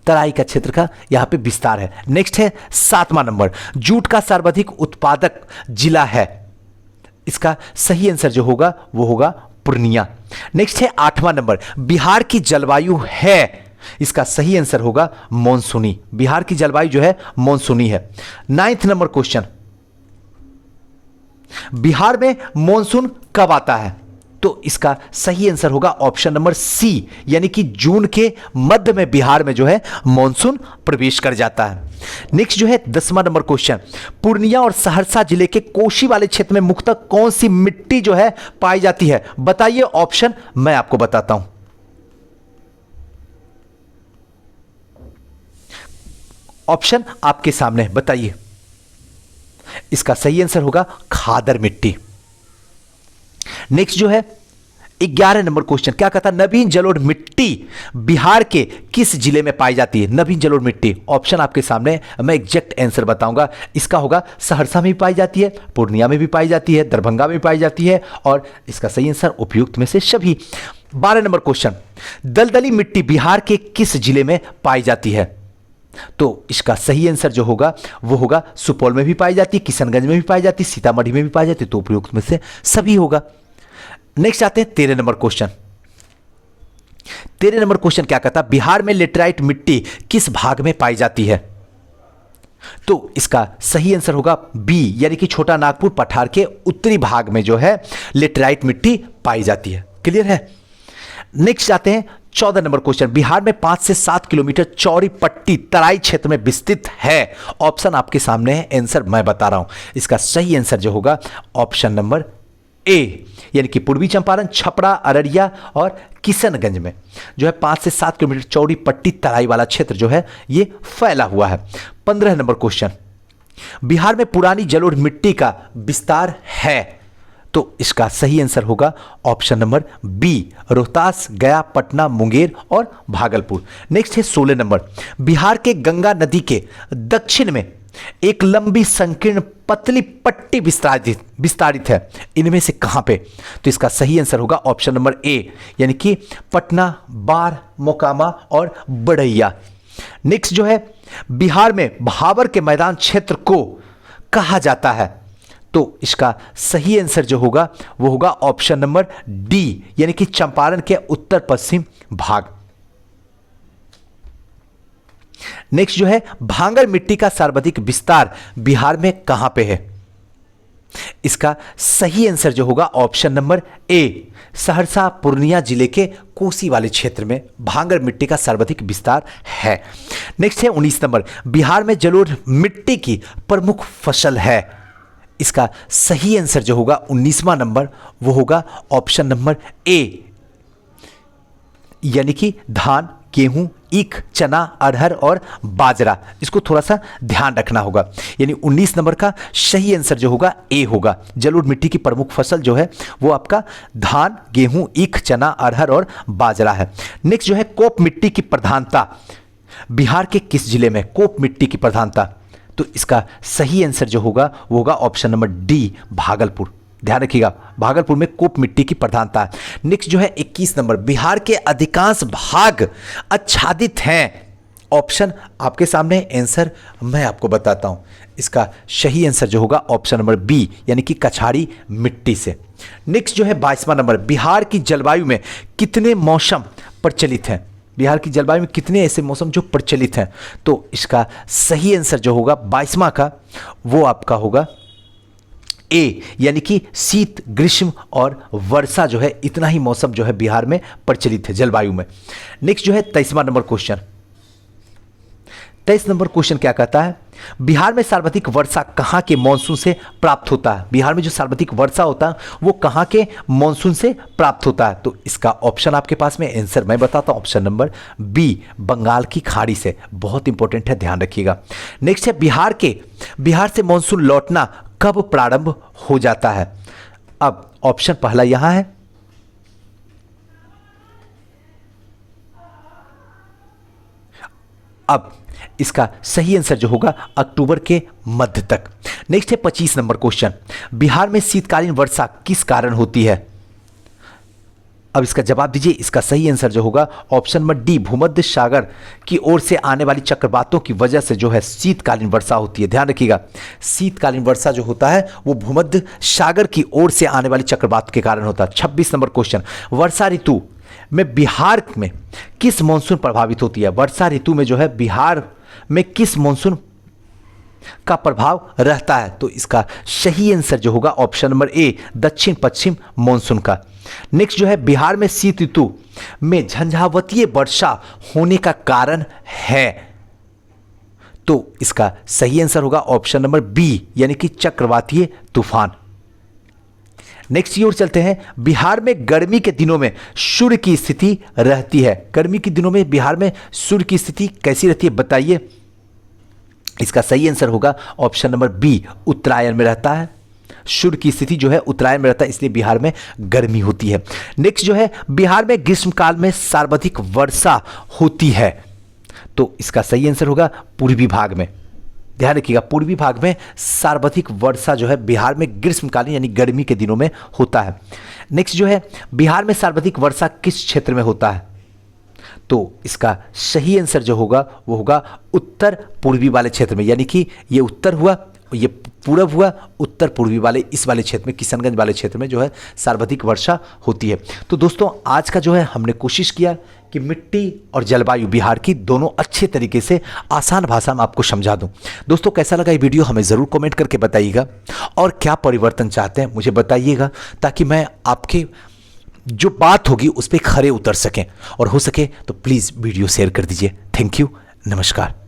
तराई का क्षेत्र का यहां पे विस्तार है। नेक्स्ट है 7वां नंबर, जूट का सर्वाधिक उत्पादक जिला है, इसका सही आंसर जो होगा वो होगा पूर्णिया। नेक्स्ट है 8वां नंबर, बिहार की जलवायु है, इसका सही आंसर होगा मॉनसूनी। बिहार की जलवायु जो है मॉनसूनी है। 9वां नंबर क्वेश्चन, बिहार में मॉनसून कब आता है? तो इसका सही आंसर होगा ऑप्शन नंबर सी यानी कि जून के मध्य में बिहार में जो है मॉनसून प्रवेश कर जाता है। नेक्स्ट जो है 10वां नंबर क्वेश्चन, पूर्णिया और सहरसा जिले के कोशी वाले क्षेत्र में मुख्यतः कौन सी मिट्टी जो है पाई जाती है? बताइए, ऑप्शन मैं आपको बताता हूं। ऑप्शन आपके सामने, बताइए। इसका सही आंसर होगा खादर मिट्टी। नेक्स्ट जो है 11 नंबर क्वेश्चन, क्या कहता है? नवीन जलोढ़ मिट्टी बिहार के किस जिले में पाई जाती है? नवीन जलोढ़ मिट्टी, ऑप्शन आपके सामने, मैं एग्जैक्ट आंसर बताऊंगा। इसका होगा सहरसा में भी पाई जाती है, पूर्णिया में भी पाई जाती है, दरभंगा में भी पाई जाती है, और इसका सही आंसर उपयुक्त में से सभी। 12 नंबर क्वेश्चन, दलदली मिट्टी बिहार के किस जिले में पाई जाती है? तो इसका सही आंसर जो होगा वो होगा सुपौल में भी पाई जाती है, किशनगंज में भी पाई जाती है, सीतामढ़ी में भी पाई जाती है, तो उपयुक्त में से सभी होगा। नेक्स्ट आते हैं 13 नंबर क्वेश्चन। 13 नंबर क्वेश्चन क्या कहता है? बिहार में लेटराइट मिट्टी किस भाग में पाई जाती है? तो इसका सही आंसर होगा बी यानी कि छोटा नागपुर पठार के उत्तरी भाग में जो है लेटराइट मिट्टी पाई जाती है। क्लियर है? नेक्स्ट आते हैं 14 नंबर क्वेश्चन, बिहार में 5 से 7 किलोमीटर चौड़ी पट्टी तराई क्षेत्र में विस्तृत है। ऑप्शन आपके सामने है, आंसर मैं बता रहा हूं। इसका सही आंसर जो होगा ऑप्शन नंबर ए यानी कि पूर्वी चंपारण, छपरा, अररिया और किशनगंज में जो है 5 से 7 किलोमीटर चौड़ी पट्टी तराई वाला क्षेत्र जो है ये फैला हुआ है। 15 नंबर क्वेश्चन, बिहार में पुरानी जलोढ़ मिट्टी का विस्तार है, तो इसका सही आंसर होगा ऑप्शन नंबर बी, रोहतास, गया, पटना, मुंगेर और भागलपुर। नेक्स्ट है 16 नंबर, बिहार के गंगा नदी के दक्षिण में एक लंबी संकीर्ण पतली पट्टी विस्तारित है, इनमें से कहां पे? तो इसका सही आंसर होगा ऑप्शन नंबर ए यानी कि पटना, बाढ़, मोकामा और बड़ैया। नेक्स्ट जो है बिहार में भाबर के मैदान क्षेत्र को कहा जाता है, तो इसका सही आंसर जो होगा वो होगा ऑप्शन नंबर डी यानी कि चंपारण के उत्तर पश्चिम भाग। नेक्स्ट जो है भांगर मिट्टी का सर्वाधिक विस्तार बिहार में कहां पे है? इसका सही आंसर जो होगा option number A, Saharsa Purnia जिले के कोसी वाले क्षेत्र में भांगर मिट्टी का सर्वाधिक विस्तार है। नेक्स्ट है 19 नंबर, बिहार में जलोढ़ मिट्टी की प्रमुख फसल है, इसका सही आंसर जो होगा 19वां नंबर वो होगा ऑप्शन नंबर ए यानी कि धान, गेहूं, ईख, चना, अरहर और बाजरा। इसको थोड़ा सा ध्यान रखना होगा, यानी 19 नंबर का सही आंसर जो होगा ए होगा। जलोढ़ मिट्टी की प्रमुख फसल जो है वो आपका धान, गेहूं, ईख, चना, अरहर और बाजरा है। नेक्स्ट जो है कोप मिट्टी की प्रधानता बिहार के किस जिले में? कोप मिट्टी की प्रधानता, तो इसका सही आंसर जो होगा वो होगा ऑप्शन नंबर डी, भागलपुर। ध्यान रखिएगा, भागलपुर में कोप मिट्टी की प्रधानता है। नेक्स्ट जो है 21 नंबर, बिहार के अधिकांश भाग आच्छादित हैं, ऑप्शन आपके सामने, आंसर मैं आपको बताता हूं। इसका सही आंसर जो होगा ऑप्शन नंबर बी, यानी कि कछाड़ी मिट्टी से। नेक्स्ट जो है 22वां नंबर, बिहार की जलवायु में कितने मौसम प्रचलित हैं? बिहार की जलवायु में कितने ऐसे मौसम जो प्रचलित हैं? तो इसका सही आंसर जो होगा 22वां का, वो आपका होगा ए, यानी कि शीत, ग्रीष्म और वर्षा जो है, इतना ही मौसम जो है बिहार में प्रचलित है जलवायु में। नेक्स्ट जो है 23वां नंबर क्वेश्चन। 23 नंबर क्वेश्चन क्या कहता है? बिहार में सर्वाधिक वर्षा कहां के मॉनसून से प्राप्त होता है? बिहार में जो सर्वाधिक वर्षा होता है वो कहां के मॉनसून से प्राप्त होता है? तो इसका ऑप्शन आपके पास में, आंसर मैं बताता हूं, ऑप्शन नंबर बी, बंगाल की खाड़ी से। बहुत इंपॉर्टेंट है, ध्यान रखिएगा। नेक्स्ट है बिहार से मॉनसून लौटना कब प्रारंभ हो जाता है? अब ऑप्शन पहला यहां है, अब इसका सही आंसर जो होगा अक्टूबर के मध्य तक। नेक्स्ट है 25 नंबर क्वेश्चन, बिहार में शीतकालीन वर्षा किस कारण होती है? अब इसका जवाब दीजिए। इसका सही आंसर जो होगा ऑप्शन नंबर डी, भूमध्य सागर की ओर से आने वाली चक्रवातों की वजह से जो है शीतकालीन वर्षा होती है। ध्यान रखिएगा, शीतकालीन वर्षा जो होता है वो भूमध्य सागर की ओर से आने वाली चक्रवात के कारण होता है। 26 नंबर क्वेश्चन, वर्षा ऋतु में बिहार में किस मानसून प्रभावित होती है? वर्षा ऋतु में जो है बिहार में किस मानसून का प्रभाव रहता है? तो इसका सही आंसर जो होगा ऑप्शन नंबर ए, दक्षिण पश्चिम मानसून का। नेक्स्ट जो है बिहार में शीत ऋतु में झंझावातीय वर्षा होने का कारण है, तो इसका सही आंसर होगा ऑप्शन नंबर बी, यानी कि चक्रवातीय तूफान। नेक्स्ट की ओर चलते हैं, बिहार में गर्मी के दिनों में सूर्य की स्थिति रहती है। गर्मी के दिनों में बिहार में सूर्य की स्थिति कैसी रहती है बताइए? इसका सही आंसर होगा ऑप्शन नंबर बी, उत्तरायण में रहता है। सूर्य की स्थिति जो है उत्तरायण में रहता है, इसलिए बिहार में गर्मी होती है। नेक्स्ट जो है बिहार में ग्रीष्मकाल में सर्वाधिक वर्षा होती है, तो इसका सही आंसर होगा पूर्वी भाग में। ध्यान रखिएगा, पूर्वी भाग में सर्वाधिक वर्षा जो है बिहार में ग्रीष्मकालीन यानी गर्मी के दिनों में होता है। नेक्स्ट जो है बिहार में सर्वाधिक वर्षा किस क्षेत्र में होता है? तो इसका सही आंसर जो होगा वो होगा उत्तर पूर्वी वाले क्षेत्र में, यानी कि ये उत्तर हुआ, ये पूरब हुआ, उत्तर पूर्वी वाले इस वाले क्षेत्र में, किशनगंज वाले क्षेत्र में जो है सर्वाधिक वर्षा होती है। तो दोस्तों आज का जो है हमने कोशिश किया कि मिट्टी और जलवायु बिहार की दोनों अच्छे तरीके से आसान भाषा में आपको समझा दूं। दोस्तों कैसा लगा ये वीडियो हमें ज़रूर कमेंट करके बताइएगा, और क्या परिवर्तन चाहते हैं मुझे बताइएगा, ताकि मैं आपके जो बात होगी उस पर खरे उतर सकें, और हो सके तो प्लीज़ वीडियो शेयर कर दीजिए। थैंक यू, नमस्कार।